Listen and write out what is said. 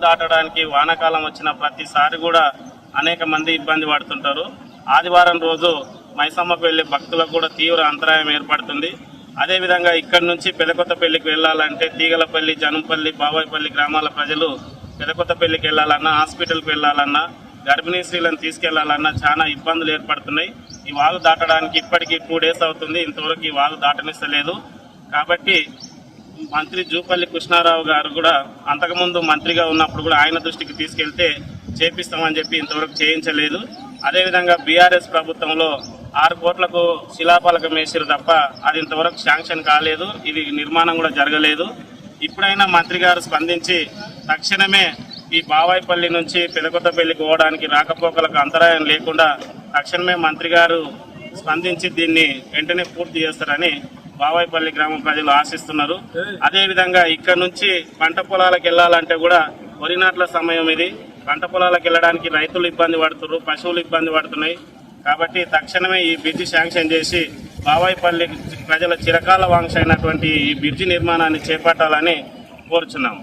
దాటడానికి వానాకాలం వచ్చిన ప్రతిసారి కూడా అనేక మంది ఇబ్బంది పడుతుంటారు. ఆదివారం రోజు మైసమ్మకు వెళ్లే భక్తులకు కూడా తీవ్ర అంతరాయం ఏర్పడుతుంది. అదేవిధంగా ఇక్కడి నుంచి పెదకొత్తపల్లికి వెళ్ళాలంటే తీగలపల్లి, జనంపల్లి, బాబాయిపల్లి గ్రామాల ప్రజలు పెదకొత్తపల్లికి వెళ్ళాలన్నా, హాస్పిటల్కి వెళ్ళాలన్నా, గర్భిణీ స్త్రీలను తీసుకెళ్లాలన్నా చాలా ఇబ్బందులు ఏర్పడుతున్నాయి. ఈ వాగు దాటడానికి ఇప్పటికీ 2 డేస్ అవుతుంది, ఇంతవరకు ఈ వాగు దాటనిస్తలేదు. కాబట్టి మంత్రి జూపల్లి కృష్ణారావు గారు కూడా అంతకుముందు మంత్రిగా ఉన్నప్పుడు కూడా ఆయన దృష్టికి తీసుకెళ్తే చేపిస్తామని చెప్పి ఇంతవరకు చేయించలేదు. అదేవిధంగా బీఆర్ఎస్ ప్రభుత్వంలో 6 కోట్లకు శిలాఫలకం వేసారు తప్ప అది ఇంతవరకు శాంక్షన్ కాలేదు. ఇది నిర్మాణం కూడా జరగలేదు. ఇప్పుడైనా మంత్రి గారు స్పందించి తక్షణమే ఈ బావాయిపల్లి నుంచి పెదకొత్తపల్లికి పోవడానికి రాకపోకలకు అంతరాయం లేకుండా తక్షణమే మంత్రి గారు స్పందించి దీన్ని వెంటనే పూర్తి చేస్తారని బావాయిపల్లి గ్రామ ప్రజలు ఆశిస్తున్నారు. అదేవిధంగా ఇక్కడ నుంచి పంట పొలాలకు వెళ్ళాలంటే కూడా వరి నాట్ల సమయం ఇది. పంట పొలాలకు వెళ్ళడానికి రైతులు ఇబ్బంది పడుతున్నారు, పశువులు ఇబ్బంది పడుతున్నాయి. కాబట్టి తక్షణమే ఈ బ్రిడ్జి శాంక్షన్ చేసి బావాయిపల్లి ప్రజల చిరకాల వాంక్ష అయినటువంటి ఈ బ్రిడ్జి నిర్మాణాన్ని చేపట్టాలని కోరుచున్నాము.